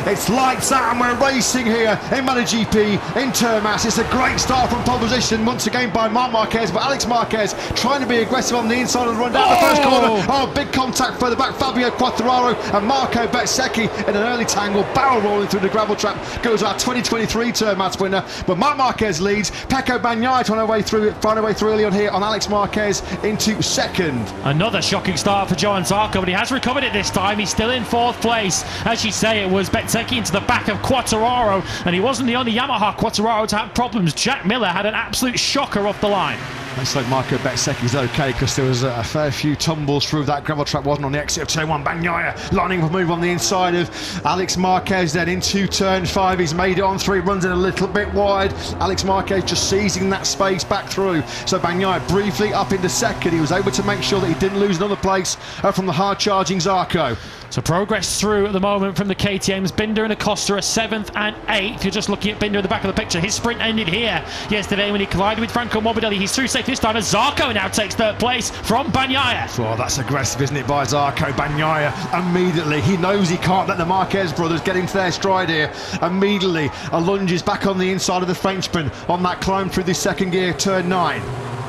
It's lights out and we're racing here in MotoGP in TerMARCs. It's a great start from pole position once again by Marc Marquez, but Alex Marquez trying to be aggressive on the inside of the run down the first corner. Oh, big contact further back. Fabio Quartararo and Marco Bezzecchi in an early tangle, barrel rolling through the gravel trap. Goes our 2023 TerMARCs winner, but Marc Marquez leads. Pecco Bagnaia trying to find a way through early on here on Alex Marquez into second. Another shocking start for Johann Zarco, but he has recovered it this time. He's still in fourth place. As you say, it was Bezzecchi into the back of Quartararo, and he wasn't the only Yamaha Quartararo to have problems. Jack Miller had an absolute shocker off the line. Looks like Marco Bezzecchi's okay, because there was a fair few tumbles through that gravel trap. Wasn't on the exit of turn 1. Bagnaia lining up a move on the inside of Alex Marquez, then into turn 5. He's made it on 3, runs in a little bit wide. Alex Marquez just seizing that space back through. So Bagnaia briefly up into second. He was able to make sure that he didn't lose another place from the hard charging Zarco. So progress through at the moment from the KTMs. Binder and Acosta are 7th and 8th. You're just looking at Binder in the back of the picture. His sprint ended here yesterday when he collided with Franco Morbidelli. He's through safe this time as Zarco now takes 3rd place from Bagnaia. Oh, that's aggressive, isn't it, by Zarco? Bagnaia immediately, he knows he can't let the Marquez brothers get into their stride here. Immediately lunges back on the inside of the Frenchman on that climb through the second gear, turn 9.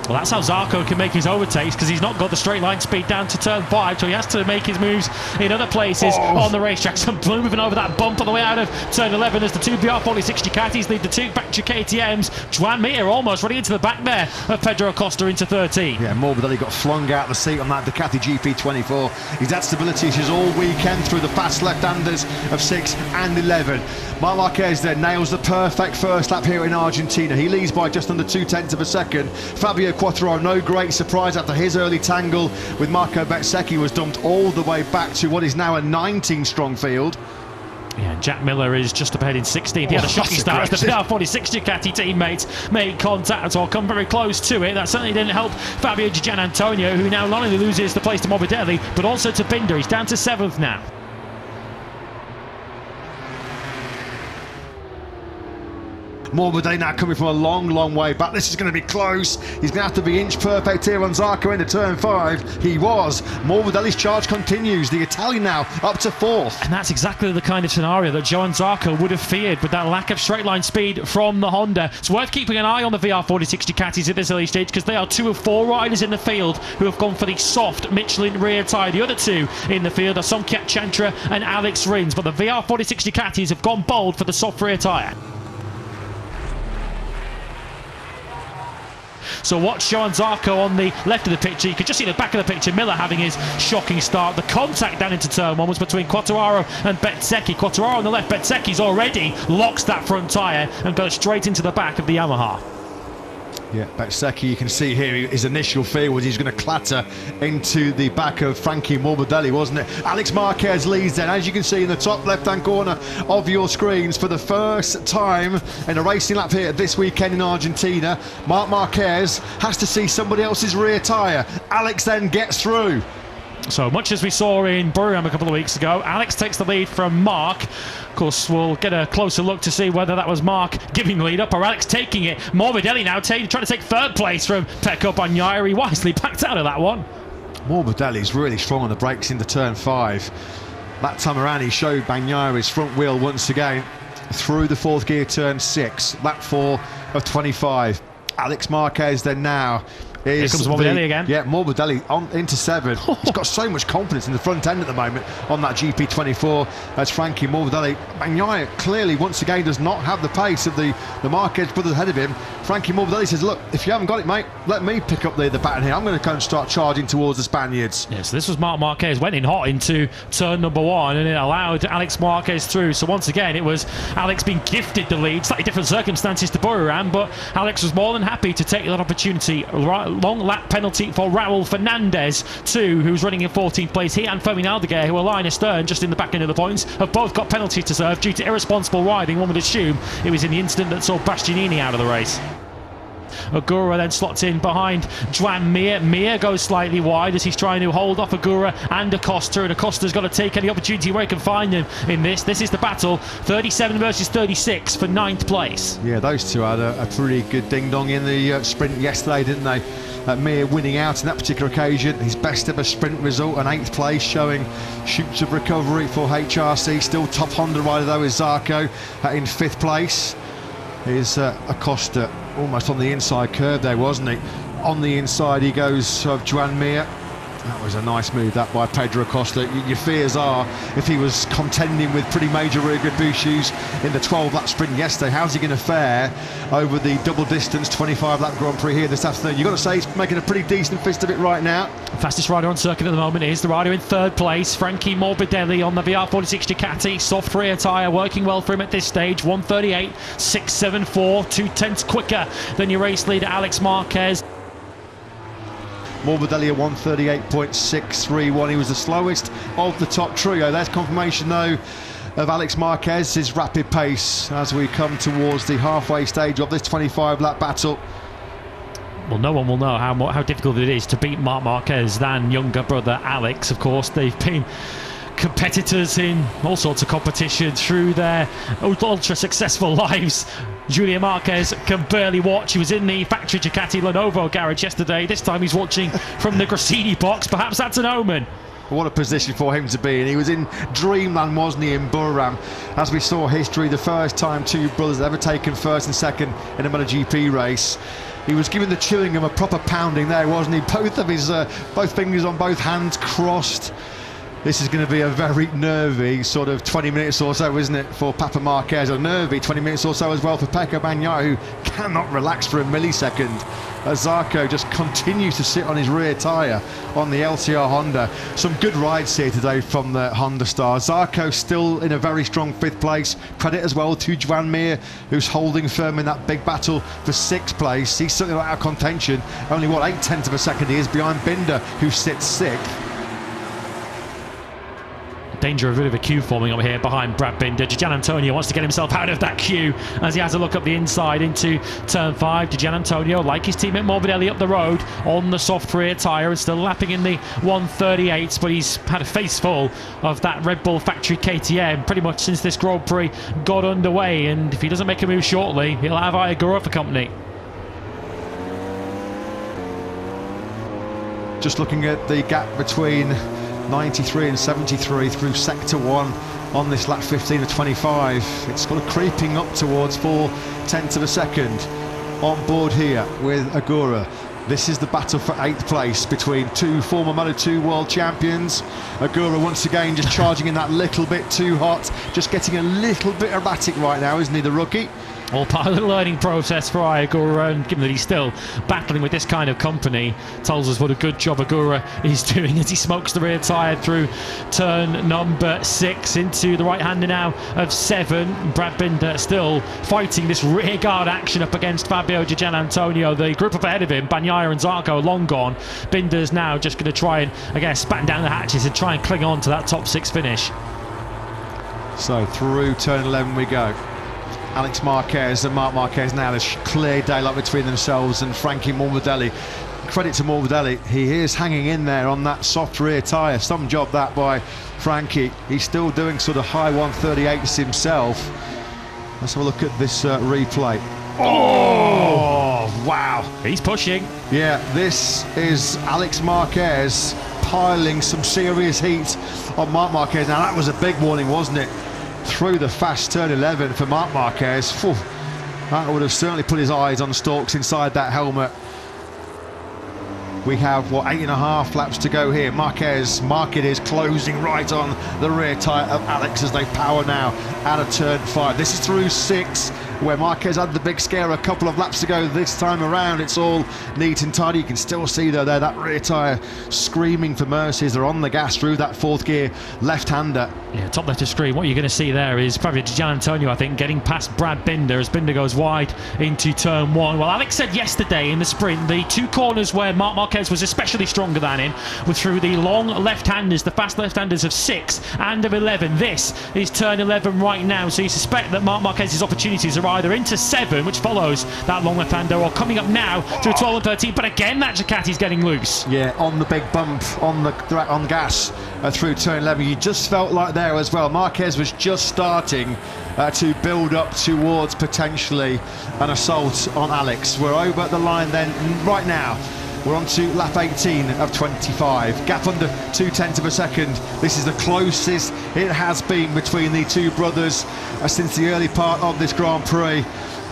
Well, that's how Zarco can make his overtakes, because he's not got the straight line speed down to turn 5, so he has to make his moves in other places on the racetrack. So moving over that bump on the way out of turn 11 as the two VR46 Ducatis lead the two back to KTMs. Juan Mir almost running into the back there of Pedro Acosta into 13. Yeah, Morbidelli got flung out the seat on that Ducati GP24. He's had stability issues all weekend through the fast left-handers of 6 and 11. Marc Marquez then nails the perfect first lap here in Argentina. He leads by just under 0.2 of a second. Fabio Quartararo, no great surprise after his early tangle with Marco Bezzecchi, was dumped all the way back to what is now a 19-strong field. Yeah, Jack Miller is just up ahead in 16th. He had a shocking start as the VR46 Ducati teammates made contact or come very close to it. That certainly didn't help Fabio Di Gianantonio, who now not only loses the place to Morbidelli, but also to Binder. He's down to 7th now. Morbidelli now coming from a long way back. This is going to be close. He's going to have to be inch perfect here on Zarco into turn 5. He was. Morbidelli's charge continues. The Italian now up to 4th. And that's exactly the kind of scenario that Johann Zarco would have feared with that lack of straight line speed from the Honda. It's worth keeping an eye on the VR46 Ducatis at this early stage, because they are 2 of 4 riders in the field who have gone for the soft Michelin rear tyre. The other 2 in the field are Somkhat Chantra and Alex Rins, but the VR46 Ducatis have gone bold for the soft rear tyre. So watch Johann Zarco on the left of the picture. You can just see the back of the picture. Miller having his shocking start. The contact down into turn 1 was between Quartararo and Bezzecchi. Quartararo on the left. Bezzecchi's already locks that front tyre and goes straight into the back of the Yamaha. Yeah, Bezzecchi, you can see here his initial fear was he's going to clatter into the back of Frankie Morbidelli, wasn't it? Alex Marquez leads then, as you can see in the top left-hand corner of your screens, for the first time in a racing lap here this weekend in Argentina. Marc Marquez has to see somebody else's rear tyre. Alex then gets through. So much as we saw in Burriam a couple of weeks ago, Alex takes the lead from Marc. Of course, we'll get a closer look to see whether that was Marc giving the lead up or Alex taking it. Morbidelli now trying to take 3rd place from Pecco Bagnaia. He wisely backed out of that one. Morbidelli's really strong on the brakes into turn 5. That time around he showed Bagnaia his front wheel once again through the 4th gear, turn 6, lap 4 of 25. Alex Marquez then now here comes Morbidelli again. Yeah, Morbidelli on into 7. He's got so much confidence in the front end at the moment on that GP24 as Frankie Morbidelli. Bagnaia clearly once again does not have the pace of the Marquez brothers ahead of him. Frankie Morbidelli says, look, if you haven't got it, mate, let me pick up the baton here. I'm going to go and start charging towards the Spaniards. Yeah, so this was Marc Marquez, went in hot into turn number 1, and it allowed Alex Marquez through. So once again, it was Alex being gifted the lead. Slightly different circumstances to Burriam, but Alex was more than happy to take that opportunity. Long lap penalty for Raul Fernandez, too, who's running in 14th place. He and Fermin Aldeguer, who are line astern just in the back end of the points, have both got penalties to serve due to irresponsible riding. One would assume it was in the incident that saw Bastianini out of the race. Agura then slots in behind Joan Mir. Mir goes slightly wide as he's trying to hold off Agura and Acosta, and Acosta's got to take any opportunity where he can find him in this. This is the battle, 37 versus 36 for 9th place. Yeah, those two had a pretty good ding-dong in the sprint yesterday, didn't they? Mir winning out on that particular occasion, his best ever sprint result, an 8th place, showing shoots of recovery for HRC. Still top Honda rider though is Zarco in 5th place. Is Acosta almost on the inside curve there, wasn't he? On the inside he goes of Joan Mir. That was a nice move, that by Pedro Acosta. Your fears are, if he was contending with pretty major rear grip boot shoes in the 12-lap sprint yesterday, how's he going to fare over the double distance 25-lap Grand Prix here this afternoon? You've got to say he's making a pretty decent fist of it right now. Fastest rider on circuit at the moment is the rider in 3rd place, Frankie Morbidelli on the VR46 Ducati. Soft rear tyre, working well for him at this stage. 1:38.674, 2/10 quicker than your race leader Alex Marquez. Morbidelli at 1:38.631. He was the slowest of the top trio. There's confirmation though of Alex Marquez's rapid pace as we come towards the halfway stage of this 25-lap battle. Well, no one will know how difficult it is to beat Marc Marquez than younger brother Alex. Of course, they've been competitors in all sorts of competition through their ultra successful lives. Julian Marquez can barely watch. He was in the factory Ducati Lenovo garage yesterday. This time he's watching from the Grassini box. Perhaps that's an omen. What a position for him to be in. He was in dreamland, wasn't he, in Buriram? As we saw history, the first time two brothers had ever taken first and second in a MotoGP race. He was giving the Chillingham a proper pounding there, wasn't he? Both of his both fingers on both hands crossed. This is going to be a very nervy sort of 20 minutes or so, isn't it, for Papa Marquez? A nervy 20 minutes or so as well for Pecco Bagnaia, who cannot relax for a millisecond. As Zarco just continues to sit on his rear tyre on the LCR Honda. Some good rides here today from the Honda stars. Zarco still in a very strong 5th place. Credit as well to Joan Mir, who's holding firm in that big battle for 6th place. He's certainly not out of contention. Only, what, 0.8 of a second he is behind Binder, who sits 6th. Danger of a bit of a queue forming up here behind Brad Binder. Gian Antonio wants to get himself out of that queue as he has a look up the inside into turn 5. Gian Antonio, like his teammate Morbidelli, up the road on the soft rear tyre and still lapping in the 1:38s, but he's had a face full of that Red Bull factory KTM pretty much since this Grand Prix got underway, and if he doesn't make a move shortly, he'll have Agura for company. Just looking at the gap between 93 and 73 through sector 1 on this lap 15 of 25. It's kind of creeping up towards 0.4 of a second on board here with Agura. This is the battle for 8th place between two former Moto2 world champions. Agura once again just charging in that little bit too hot, just getting a little bit erratic right now, isn't he, the rookie? All part of the learning process for Agura, and given that he's still battling with this kind of company, tells us what a good job Agura is doing as he smokes the rear tyre through turn number 6 into the right-hander now of 7. Brad Binder still fighting this rear guard action up against Fabio Di Gianantonio. The group up ahead of him, Bagnaia and Zarco, long gone. Binder's now just going to try and, I guess, batten down the hatches and try and cling on to that top 6 finish. So through turn 11 we go. Alex Marquez and Marc Marquez now. There's clear daylight between themselves and Frankie Morbidelli. Credit to Morbidelli, he is hanging in there on that soft rear tyre. Some job that by Frankie. He's still doing sort of high 1:38s himself. Let's have a look at this replay. Oh, wow. He's pushing. Yeah, this is Alex Marquez piling some serious heat on Marc Marquez. Now that was a big warning, wasn't it? Through the fast turn 11 for Marc Marquez. Phew, that would have certainly put his eyes on stalks inside that helmet. We have, what, 8.5 laps to go here. Marquez, market is closing right on the rear tyre of Alex as they power now out of turn 5. This is through 6, where Marquez had the big scare a couple of laps ago. This time around, it's all neat and tidy. You can still see, though, there, that rear tyre screaming for mercy as they're on the gas through that 4th gear left-hander. Yeah, top left of screen. What you're going to see there is probably Gian Antonio, I think, getting past Brad Binder as Binder goes wide into turn 1. Well, Alex said yesterday in the sprint, the 2 corners where Marc Marquez was especially stronger than him were through the long left-handers, the fast left-handers of 6 and of 11. This is turn 11 right now, so you suspect that Marc Marquez's opportunities are are either into 7, which follows that long left-hander, or coming up now through 12 and 13. But again, that Ducati's getting loose. Yeah, on the big bump, on gas through turn 11. You just felt like there as well. Marquez was just starting to build up towards potentially an assault on Alex. We're over the line then right now. We're on to lap 18 of 25. Gap under 0.2 of a second. This is the closest it has been between the two brothers since the early part of this Grand Prix.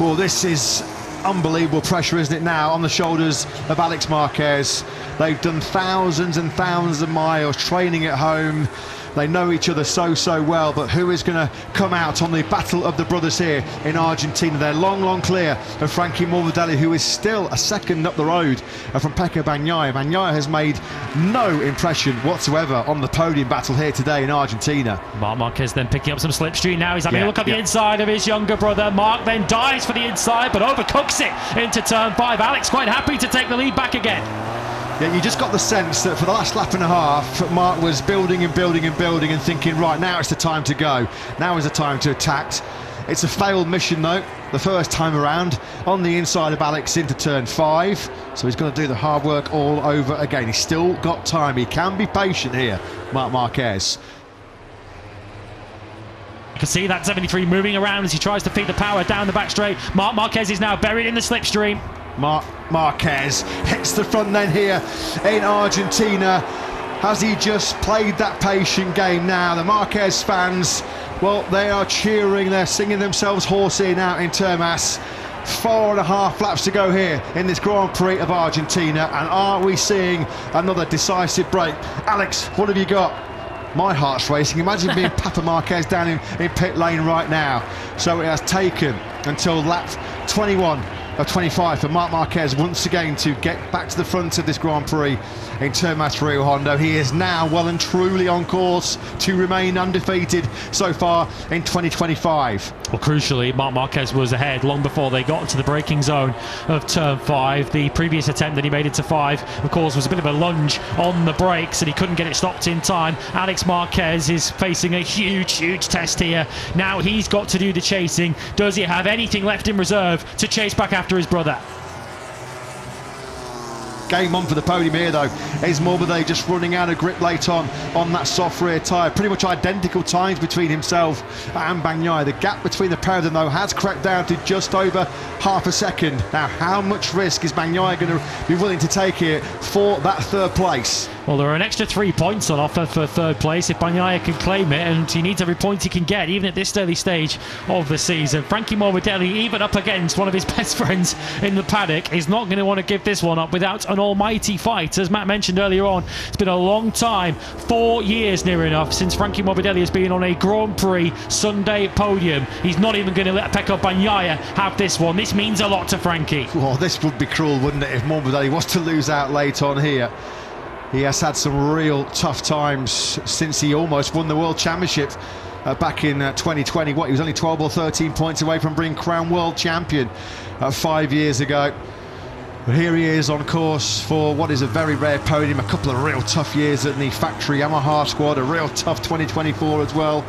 Well, this is unbelievable pressure, isn't it, now on the shoulders of Alex Marquez. They've done thousands and thousands of miles training at home. They know each other so well, but who is going to come out on the battle of the brothers here in Argentina? They're long clear of Frankie Morbidelli, who is still a second up the road from Pecco Bagnaia. Bagnaia has made no impression whatsoever on the podium battle here today in Argentina. Marc Marquez then picking up some slipstream now. He's having a look at the inside of his younger brother. Marc then dives for the inside, but overcooks it into turn 5. Alex quite happy to take the lead back again. Yeah, you just got the sense that for the last lap and a half, Marc was building and thinking, right, now it's the time to go. Now is the time to attack. It's a failed mission, though, the first time around, on the inside of Alex into turn 5. So he's going to do the hard work all over again. He's still got time. He can be patient here, Marc Marquez. You can see that 73 moving around as he tries to feed the power down the back straight. Marc Marquez is now buried in the slipstream. Marc Marquez hits the front then here in Argentina. Has he just played that patient game now? The Marquez fans, well, they are cheering, they're singing themselves hoarse now in Termas. 4.5 laps to go here in this Grand Prix of Argentina, and are we seeing another decisive break? Alex, what have you got? My heart's racing. Imagine being Papa Marquez down in pit lane right now. So it has taken until lap 21 of 25 for Marc Marquez once again to get back to the front of this Grand Prix in Termas Rio Hondo. He is now well and truly on course to remain undefeated so far in 2025. Well, crucially, Marc Marquez was ahead long before they got to the braking zone of turn 5. The previous attempt that he made into 5, of course, was a bit of a lunge on the brakes and he couldn't get it stopped in time. Alex Marquez is facing a huge test here. Now he's got to do the chasing. Does he have anything left in reserve to chase back after his brother? Game on for the podium here, though. Is Morbidelli just running out of grip late on that soft rear tyre? Pretty much identical times between himself and Bagnaia. The gap between the pair of them, though, has crept down to just over half a second. Now, how much risk is Bagnaia going to be willing to take here for that third place? Well, there are an extra 3 points on offer for third place if Bagnaia can claim it, and he needs every point he can get, even at this early stage of the season. Frankie Morbidelli, even up against one of his best friends in the paddock, is not going to want to give this one up without an almighty fight. As Matt mentioned earlier on, it's been a long time, 4 years near enough, since Frankie Morbidelli has been on a Grand Prix Sunday podium. He's not even going to let Pecco Bagnaia have this one. This means a lot to Frankie. Well, this would be cruel, wouldn't it, if Morbidelli was to lose out late on here. He has had some real tough times since he almost won the World Championship back in 2020. He was only 12 or 13 points away from being crowned World Champion 5 years ago. But here he is on course for what is a very rare podium. A couple of real tough years at the factory Yamaha squad, a real tough 2024 as well,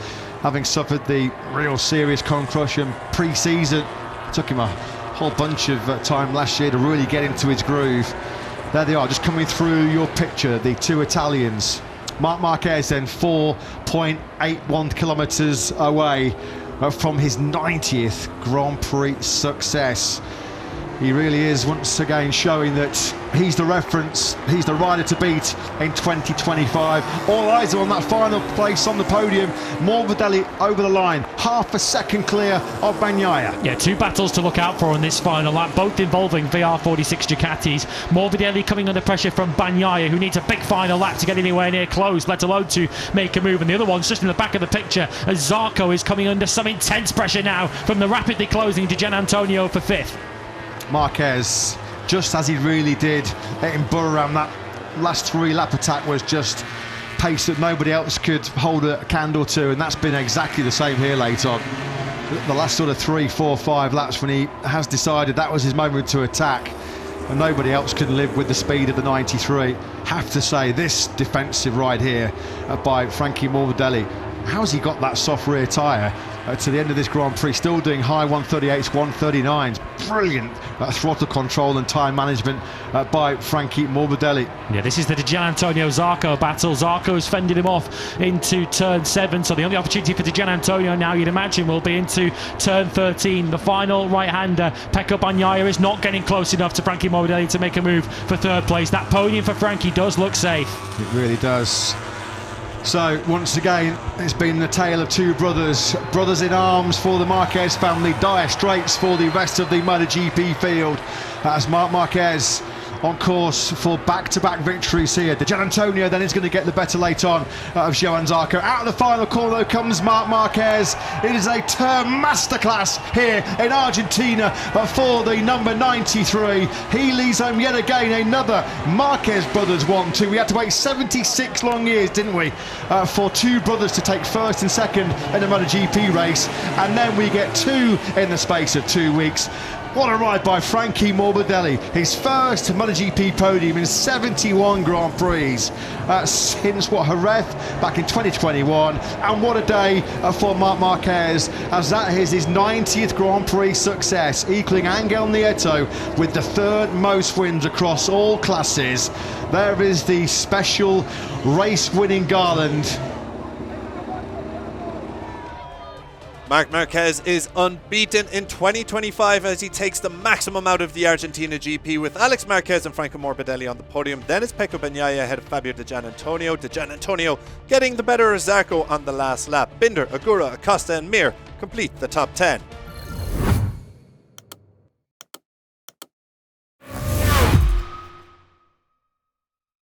having suffered the real serious concussion pre-season. Took him a whole bunch of time last year to really get into his groove. There they are, just coming through your picture, the two Italians. Marc Marquez then 4.81 kilometres away from his 90th Grand Prix success. He really is once again showing that he's the reference, he's the rider to beat in 2025. All eyes are on that final place on the podium. Morbidelli over the line, half a second clear of Bagnaia. Yeah, 2 battles to look out for in this final lap, both involving VR46 Ducatis. Morbidelli coming under pressure from Bagnaia, who needs a big final lap to get anywhere near close, let alone to make a move. And the other one's just in the back of the picture, as Zarco is coming under some intense pressure now from the rapidly closing Di Gianantonio for 5th. Marquez, just as he really did in Burram, that last 3 lap attack was just pace that nobody else could hold a candle to, and that's been exactly the same here late on. The last sort of 3, 4, 5 laps when he has decided that was his moment to attack, and nobody else can live with the speed of the 93. Have to say, this defensive ride here by Frankie Morbidelli how's he got that soft rear tyre to the end of this Grand Prix, still doing high 138s, 139s. Brilliant throttle control and time management by Frankie Morbidelli. Yeah, this is the Gian Antonio Zarco battle. Zarco's fended him off into turn 7, so the only opportunity for Gian Antonio now, you'd imagine, will be into turn 13. The final right-hander, Pecco Bagnaia, is not getting close enough to Frankie Morbidelli to make a move for third place. That podium for Frankie does look safe. It really does. So once again, it's been the tale of two brothers in arms for the Marquez family, dire straits for the rest of the MotoGP field, as Marc Marquez on course for back-to-back victories here. The Gian Antonio then is going to get the better late on of Johann Zarco. Out of the final corner though comes Marc Marquez. It is a TerMARCsterclass here in Argentina for the number 93. He leads home yet again, another Marquez brothers 1-2. We had to wait 76 long years, didn't we, for two brothers to take first and second in a MotoGP race, and then we get two in the space of 2 weeks. What a ride by Frankie Morbidelli, his first MotoGP podium in 71 Grand Prix since Jerez back in 2021, and what a day for Marc Marquez, as that is his 90th Grand Prix success, equaling Angel Nieto with the third most wins across all classes. There is the special race-winning garland. Marc Marquez is unbeaten in 2025 as he takes the maximum out of the Argentina GP, with Alex Marquez and Franco Morbidelli on the podium. Then it's Pecco Bagnaia ahead of Fabio Di Gian Antonio. Di Gian Antonio getting the better of Zarco on the last lap. Binder, Agura, Acosta and Mir complete the top 10.